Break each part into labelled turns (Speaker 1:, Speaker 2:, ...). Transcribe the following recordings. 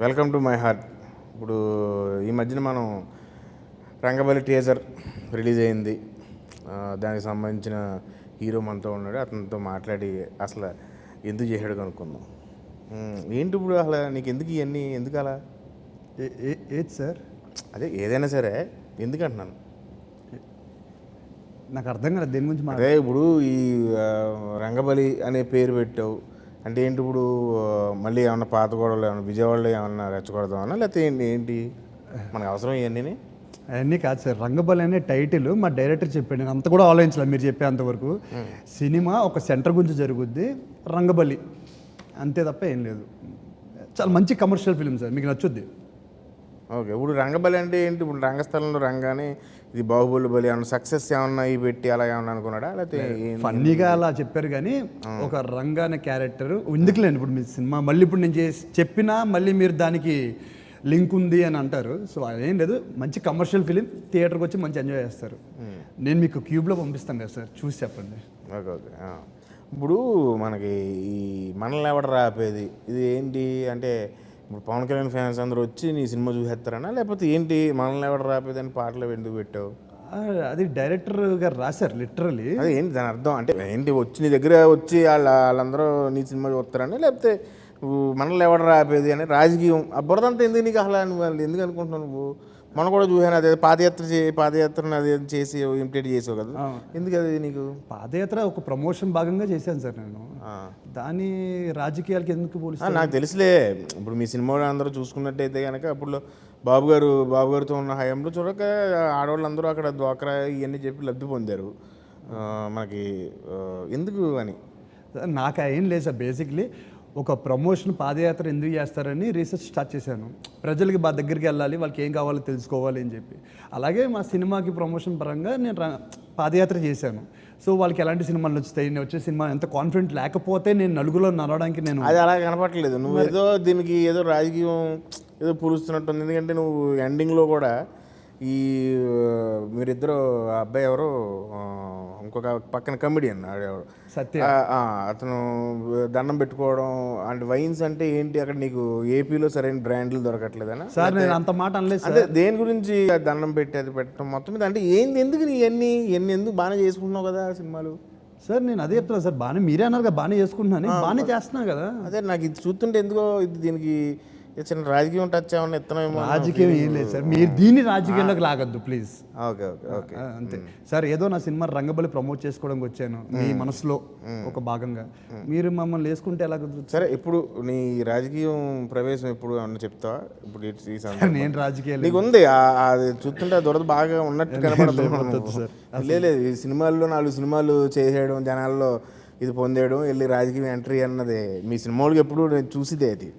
Speaker 1: Welcome to my heart. ఇప్పుడు ఈ మధ్యన మనం రంగబలి టీజర్ రిలీజ్ అయింది. దానికి సంబంధించిన హీరో మనతో ఉన్నాడు. అతనితో మాట్లాడి అసలు ఎందుకు చేశాడు కనుక్కుందాం. ఏంటి ఇప్పుడు అసలు నీకు ఎందుకు ఇవన్నీ ఎందుకు అలా?
Speaker 2: ఏది సార్?
Speaker 1: అదే ఏదైనా సరే ఎందుకు అంటున్నాను,
Speaker 2: నాకు అర్థం కాదు దేని గురించి.
Speaker 1: అదే ఇప్పుడు ఈ రంగబలి అనే పేరు పెట్టావు అంటే ఏంటి? ఇప్పుడు మళ్ళీ ఏమన్నా పాత గొడవలు ఏమన్నా విజయవాడలో ఏమన్నా రెచ్చగొడదామన్నా, లేకపోతే ఏంటి మనకు అవసరం ఇవన్నీ?
Speaker 2: అవన్నీ కాదు సార్, రంగబలి అనే టైటిల్ మా డైరెక్టర్ చెప్పాడు. నేను అంత కూడా ఆలోచించలేదు మీరు చెప్పేంతవరకు. సినిమా ఒక సెంటర్ గురించి జరుగుద్ది, రంగబలి అంతే తప్ప ఏం లేదు. చాలా మంచి కమర్షియల్ ఫిలిం సార్, మీకు నచ్చుద్ది.
Speaker 1: ఓకే, ఇప్పుడు రంగబలి అంటే ఏంటి? ఇప్పుడు రంగస్థలంలో రంగానే ఇది బాహుబలి బలి ఏమన్నా సక్సెస్ ఏమన్నా ఈ పెట్టి అలా ఏమన్నా అనుకున్నాడా, లేకపోతే
Speaker 2: ఫన్నీగా అలా చెప్పారు కానీ ఒక రంగ అనే క్యారెక్టర్ ఎందుకులేండి. ఇప్పుడు మీ సినిమా మళ్ళీ ఇప్పుడు నేను చెప్పినా మళ్ళీ మీరు దానికి లింక్ ఉంది అని అంటారు. సో అదేం లేదు, మంచి కమర్షియల్ ఫిలిం, థియేటర్కి వచ్చి మంచి ఎంజాయ్ చేస్తారు. నేను మీకు క్యూబ్లో పంపిస్తాను కదా సార్, చూసి చెప్పండి.
Speaker 1: Okay okay. ఇప్పుడు మనకి ఈ మనల్ని ఎవడ రాపేది ఇది ఏంటి అంటే, ఇప్పుడు పవన్ కళ్యాణ్ ఫ్యాన్స్ అందరూ వచ్చి నీ సినిమా చూసేస్తారనా, లేకపోతే ఏంటి మనల్ని ఎవడ రాపేది అని పాటలు ఎందుకు పెట్టావు?
Speaker 2: అది డైరెక్టర్ గారు రాశారు లిటరలీ.
Speaker 1: అది ఏంటి దాని అర్థం? అంటే ఏంటి వచ్చి నీ దగ్గర వచ్చి వాళ్ళందరూ నీ సినిమా చూస్తారని, లేకపోతే మనల్ని ఎవడ రాపేది అని రాజకీయం ఆ బురదంతా ఎందుకు నీకు? అసలు నువ్వు ఎందుకు అనుకుంటున్నావు? నువ్వు మనం కూడా చూసాను, అదే పాదయాత్రను అదే చేసి ఇమిటేట్ చేసావు కదా, ఎందుకు అది నీకు?
Speaker 2: పాదయాత్ర ఒక ప్రమోషన్ భాగంగా చేశాను సార్ నేను. దాని రాజకీయాలకి ఎందుకు పోలీసు?
Speaker 1: నాకు తెలుసులే. ఇప్పుడు మీ సినిమాలో అందరూ చూసుకున్నట్టయితే కనుక అప్పుడు బాబు గారితో ఉన్న హయాంలో చూడక ఆడవాళ్ళందరూ అక్కడ డ్వాక్రా ఇవన్నీ చెప్పి లబ్ధి పొందారు. మనకి ఎందుకు అని
Speaker 2: నాకు ఏం లేదు సార్. బేసిక్లీ ఒక ప్రమోషన్ పాదయాత్ర ఎందుకు చేస్తారని రీసెర్చ్ స్టార్ట్ చేశాను. ప్రజలకి బాగా దగ్గరికి వెళ్ళాలి, వాళ్ళకి ఏం కావాలో తెలుసుకోవాలి అని చెప్పి. అలాగే మా సినిమాకి ప్రమోషన్ పరంగా నేను పాదయాత్ర చేశాను. సో వాళ్ళకి ఎలాంటి సినిమాలు నచ్చుతాయి, నేను వచ్చే సినిమా ఎంత కాన్ఫిడెంట్ లేకపోతే నేను నలుగులో నడవడానికి నేను
Speaker 1: అది అలా కనపడట్లేదు. నువ్వు ఏదో దీనికి ఏదో రాజకీయం ఏదో పూరుస్తున్నట్టుంది. ఎందుకంటే నువ్వు ఎండింగ్లో కూడా ఈ మీరిద్దరు అబ్బాయి ఎవరు, ఇంకొక పక్కన కమెడియన్ ఆడేవాడు
Speaker 2: సత్య,
Speaker 1: అతను దండం పెట్టుకోవడం అంటే వైన్స్ అంటే ఏంటి అక్కడ నీకు ఏపీలో సరైన బ్రాండ్లు దొరకట్లేదనా?
Speaker 2: సార్ నేను అంత మాట అనలేదు
Speaker 1: అంటే దేని గురించి దండం పెట్టి అది పెట్టడం మొత్తం మీద అంటే ఏంది? ఎందుకు ఇవన్నీ ఎందుకు బాగానే చేసుకుంటున్నావు కదా సినిమాలు?
Speaker 2: సార్ నేను అదే చెప్తున్నాను సార్, బాగానే మీరే అన్నారు కదా, బాగానే చేసుకుంటున్నాను, బాగానే చేస్తున్నా కదా.
Speaker 1: అదే నాకు ఇది చూస్తుంటే ఎందుకో ఇది దీనికి చిన్న రాజకీయం టచ్ ఏమన్నా ఇత్తనేమో.
Speaker 2: రాజకీయం ఏం లేదు సార్, మీరు దీన్ని రాజకీయంలోకి లాగద్దు ప్లీజ్.
Speaker 1: ఓకే ఓకే ఓకే
Speaker 2: అంతే సార్. ఏదో నా సినిమా రంగబలి ప్రమోట్ చేసుకోవడానికి వచ్చాను, మీ మనసులో ఒక భాగంగా. మీరు మమ్మల్ని వేసుకుంటే ఎలా కుదురుతుంది?
Speaker 1: సరే, ఇప్పుడు నీ రాజకీయం ప్రవేశం ఎప్పుడు అన్న చెప్తావా? ఇప్పుడు
Speaker 2: నేను రాజకీయాలు
Speaker 1: నీకు ఉంది అది చూస్తుంటే దురద బాగా ఉన్నట్టు కనపడుతుంది. లేదు, ఈ సినిమాల్లో 4 సినిమాలు చేసేయడం, జనాల్లో ఇది పొందేయడం, వెళ్ళి రాజకీయం ఎంట్రీ అన్నది మీ సినిమాలకు ఎప్పుడు నేను చూసిదే అది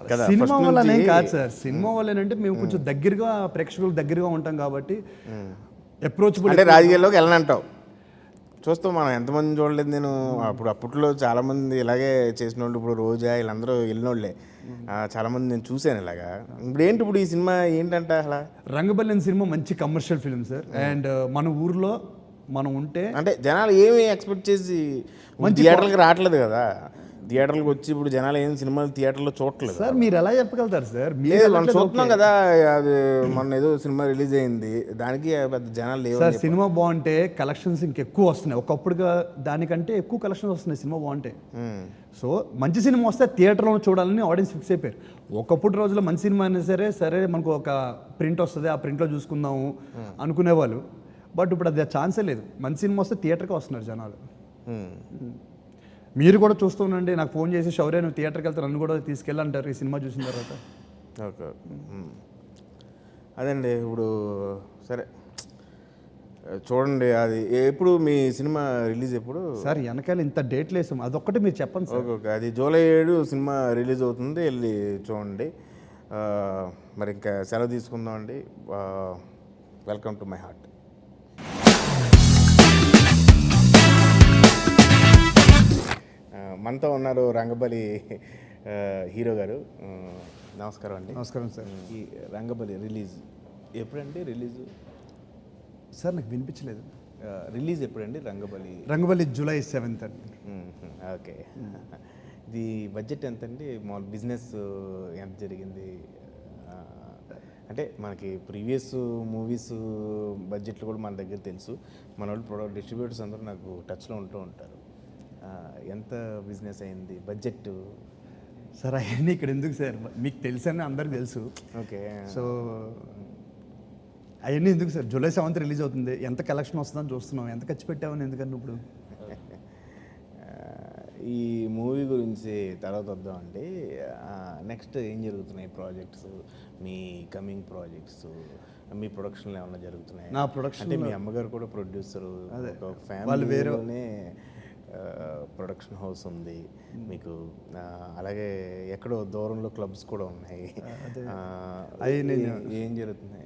Speaker 1: కదా.
Speaker 2: సినిమా వల్లనే కాదు సార్, సినిమా వల్లేనంటే మేము కొంచెం దగ్గరగా ప్రేక్షకులకు దగ్గరగా ఉంటాం కాబట్టి అప్రోచబుల్.
Speaker 1: అంటే రాజకీయాల్లోకి వెళ్ళనంటావు. చూస్తాం మనం ఎంతమంది చూడలేదు. నేను అప్పట్లో చాలామంది ఇలాగే చేసిన వాళ్ళు, ఇప్పుడు రోజా వీళ్ళందరూ వెళ్ళినోళ్ళే చాలామంది నేను చూశాను ఇలాగా. ఇప్పుడు ఏంటి ఇప్పుడు ఈ సినిమా ఏంటంటే అసలు
Speaker 2: రంగబలి అనే సినిమా మంచి కమర్షియల్ ఫిలిం సార్. అండ్ మన ఊర్లో మనం ఉంటే
Speaker 1: అంటే జనాలు ఏమి ఎక్స్పెక్ట్ చేసి థియేటర్కి రావట్లేదు కదా. థియేటర్లకు వచ్చి ఇప్పుడు జనాలు ఏం సినిమాలు థియేటర్లో చూడట్లేదు
Speaker 2: సార్. మీరు ఎలా చెప్పగలుగుతారు సార్?
Speaker 1: మనం చూస్తున్నాం కదా, అది మొన్న ఏదో సినిమా రిలీజ్ అయింది, దానికి పెద్ద జనాలు లేవు
Speaker 2: సార్. సినిమా బాగుంటే కలెక్షన్స్ ఇంకెక్కువ వస్తున్నాయి, ఒకప్పుడుగా దానికంటే ఎక్కువ కలెక్షన్స్ వస్తున్నాయి సినిమా బాగుంటే. సో మంచి సినిమా వస్తే థియేటర్లో చూడాలని ఆడియన్స్ ఫిక్స్ అయిపోయారు. ఒకప్పుడు రోజుల్లో మంచి సినిమా అయినా సరే మనకు ఒక ప్రింట్ వస్తుంది, ఆ ప్రింట్లో చూసుకుందాము అనుకునేవాళ్ళు. బట్ ఇప్పుడు అది ఛాన్సే లేదు. మంచి సినిమా వస్తే థియేటర్కి వస్తున్నారు జనాలు. మీరు కూడా చూస్తూ ఉండండి. నాకు ఫోన్ చేసి శౌర్య నువ్వు థియేటర్కి వెళ్తే నన్ను కూడా తీసుకెళ్ళంటారు ఈ సినిమా చూసిన తర్వాత.
Speaker 1: ఓకే, అదండి. ఇప్పుడు సరే చూడండి, అది ఎప్పుడు మీ సినిమా రిలీజ్ ఎప్పుడు
Speaker 2: సార్? వెనకాల ఇంత డేట్లు వేసాం, అదొక్కటి మీరు చెప్పండి సార్.
Speaker 1: ఓకే ఓకే, అది జూలై 7 సినిమా రిలీజ్ అవుతుంది, వెళ్ళి చూడండి. మరి ఇంకా సెలవు తీసుకుందాం అండి. Welcome to my heart. మనతో ఉన్నారు రంగబలి హీరో గారు. నమస్కారం అండి.
Speaker 2: నమస్కారం సార్.
Speaker 1: ఈ రంగబలి రిలీజ్ ఎప్పుడండి? రిలీజ్
Speaker 2: సార్ నాకు వినిపించలేదు.
Speaker 1: రిలీజ్ ఎప్పుడండి రంగబలి?
Speaker 2: రంగబలి జూలై 7th అండి.
Speaker 1: ఓకే. ఇది బడ్జెట్ ఎంత అండి? మామూలు బిజినెస్ ఎంత జరిగింది? ఆ, అంటే మనకి ప్రీవియస్ మూవీస్ బడ్జెట్లు కూడా మన దగ్గర తెలుసు. మన వాళ్ళు ప్రొడక్ట్ డిస్ట్రిబ్యూటర్స్ అందరూ నాకు టచ్లో ఉంటూ ఉంటారు. ఎంత బిజినెస్ అయింది బడ్జెట్?
Speaker 2: సార్ అవన్నీ ఇక్కడ ఎందుకు సార్, మీకు తెలుసని అందరికి తెలుసు.
Speaker 1: ఓకే.
Speaker 2: సో అవన్నీ ఎందుకు సార్, జూలై 7th రిలీజ్ అవుతుంది, ఎంత కలెక్షన్ వస్తుందని చూస్తున్నాం, ఎంత ఖర్చు పెట్టామని ఎందుకని ఇప్పుడు.
Speaker 1: ఈ మూవీ గురించి తర్వాత వద్దామండి. నెక్స్ట్ ఏం జరుగుతున్నాయి ప్రాజెక్ట్స్, మీ కమింగ్ ప్రాజెక్ట్స్, మీ ప్రొడక్షన్లో ఏమైనా జరుగుతున్నాయి?
Speaker 2: నా production
Speaker 1: అంటే మీ అమ్మగారు కూడా ప్రొడ్యూసరు,
Speaker 2: అదే.
Speaker 1: ఒక
Speaker 2: వాళ్ళు వేరే-
Speaker 1: ఫ్యామిలీలోనే ప్రొడక్షన్ హౌస్ ఉంది మీకు. అలాగే ఎక్కడో దూరంలో క్లబ్స్ కూడా ఉన్నాయి.
Speaker 2: అదే.
Speaker 1: అవి ఏం జరుగుతున్నాయి?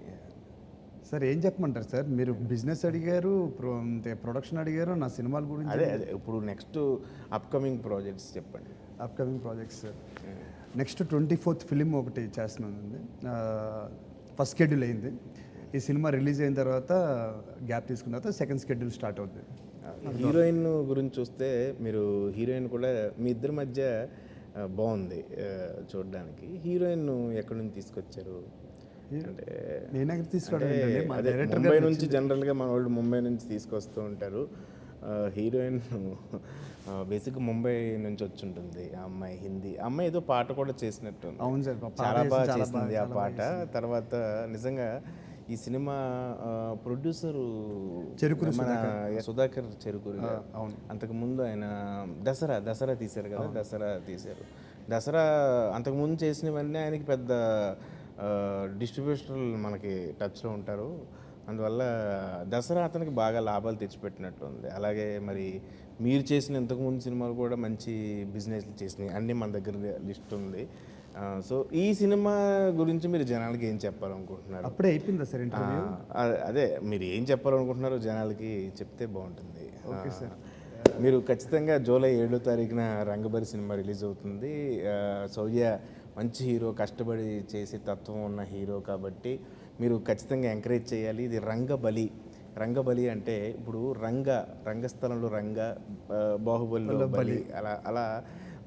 Speaker 2: సార్ ఏం చెప్పమంటారు సార్, మీరు బిజినెస్ అడిగారు, ప్రొడక్షన్ అడిగారు, నా సినిమాల గురించి.
Speaker 1: అదే ఇప్పుడు నెక్స్ట్ అప్కమింగ్ ప్రాజెక్ట్స్ చెప్పండి.
Speaker 2: Upcoming projects sir, next 24th film ఒకటి చేస్తున్నానండి. ఫస్ట్ షెడ్యూల్ అయింది. ఈ సినిమా రిలీజ్ అయిన తర్వాత గ్యాప్ తీసుకున్న తర్వాత సెకండ్ షెడ్యూల్ స్టార్ట్ అవుతుంది.
Speaker 1: హీరోయిన్ గురించి చూస్తే, మీరు హీరోయిన్ కూడా మీ ఇద్దరి మధ్య బాగుంది చూడడానికి. హీరోయిన్ ఎక్కడి నుంచి తీసుకొచ్చారు? అంటే
Speaker 2: నేనే తీసుకోవడం
Speaker 1: అంటే
Speaker 2: ఏంటండి, మా
Speaker 1: అదే
Speaker 2: డైరెక్టర్
Speaker 1: ముంబై
Speaker 2: గారు
Speaker 1: నుంచి జనరల్గా మన వాళ్ళు ముంబై నుంచి తీసుకొస్తూ ఉంటారు. హీరోయిన్ బేసిక్గా ముంబై నుంచి వచ్చి ఉంటుంది. ఆ అమ్మాయి హిందీ, ఆ అమ్మాయి ఏదో పాట కూడా చేసినట్టు ఉంది.
Speaker 2: అవును సార్, పాట
Speaker 1: చాలా బాగా
Speaker 2: చాలా
Speaker 1: చేసింది ఆ
Speaker 2: చాలా
Speaker 1: పాట. తర్వాత నిజంగా ఈ సినిమా ప్రొడ్యూసరు
Speaker 2: చెరుకూరి
Speaker 1: మన సుధాకర్ చెరుకూరి గారు.
Speaker 2: అవును.
Speaker 1: అంతకుముందు ఆయన దసరా తీశారు కదా, దసరా తీశారు. దసరా అంతకుముందు చేసినవన్నీ ఆయనకి పెద్ద డిస్ట్రిబ్యూటర్లు మనకి టచ్లో ఉంటారు. అందువల్ల దసరా అతనికి బాగా లాభాలు తెచ్చిపెట్టినట్టు ఉంది. అలాగే మరి మీరు చేసిన ఇంతకుముందు సినిమాలు కూడా మంచి బిజినెస్లు చేసినాయి, అన్నీ మన దగ్గర లిస్ట్ ఉంది. సో ఈ సినిమా గురించి మీరు జనాలకి ఏం చెప్పాలనుకుంటున్నారు?
Speaker 2: అప్పుడే అయిపోయిందా సార్ ఇంటర్వ్యూ?
Speaker 1: అదే మీరు ఏం చెప్పాలనుకుంటున్నారో జనాలకి చెప్తే బాగుంటుంది.
Speaker 2: Okay sir.
Speaker 1: మీరు ఖచ్చితంగా జూలై 7వ తారీఖున రంగబలి సినిమా రిలీజ్ అవుతుంది. శౌర్య మంచి హీరో, కష్టపడి చేసే తత్వం ఉన్న హీరో కాబట్టి మీరు ఖచ్చితంగా ఎంకరేజ్ చేయాలి. ఇది రంగబలి అంటే ఇప్పుడు రంగస్థలంలో బాహుబలిలో బలి, అలా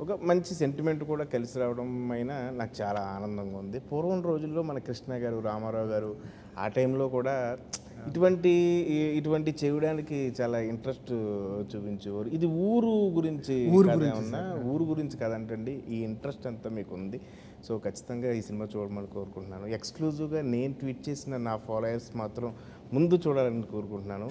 Speaker 1: ఒక మంచి సెంటిమెంట్ కూడా కలిసి రావడం అయినా నాకు చాలా ఆనందంగా ఉంది. పూర్వం రోజుల్లో మన కృష్ణ గారు, రామారావు గారు ఆ టైంలో కూడా ఇటువంటి చేయడానికి చాలా ఇంట్రెస్ట్ చూపించేవారు. ఇది ఊరు గురించి ఊరు గురించి కదంటండి, ఈ ఇంట్రెస్ట్ అంతా మీకు ఉంది. సో ఖచ్చితంగా ఈ సినిమా చూడమని కోరుకుంటున్నాను. ఎక్స్క్లూజివ్గా నేను ట్వీట్ చేసిన నా ఫాలోయర్స్ మాత్రం ముందు చూడాలని కోరుకుంటున్నాను.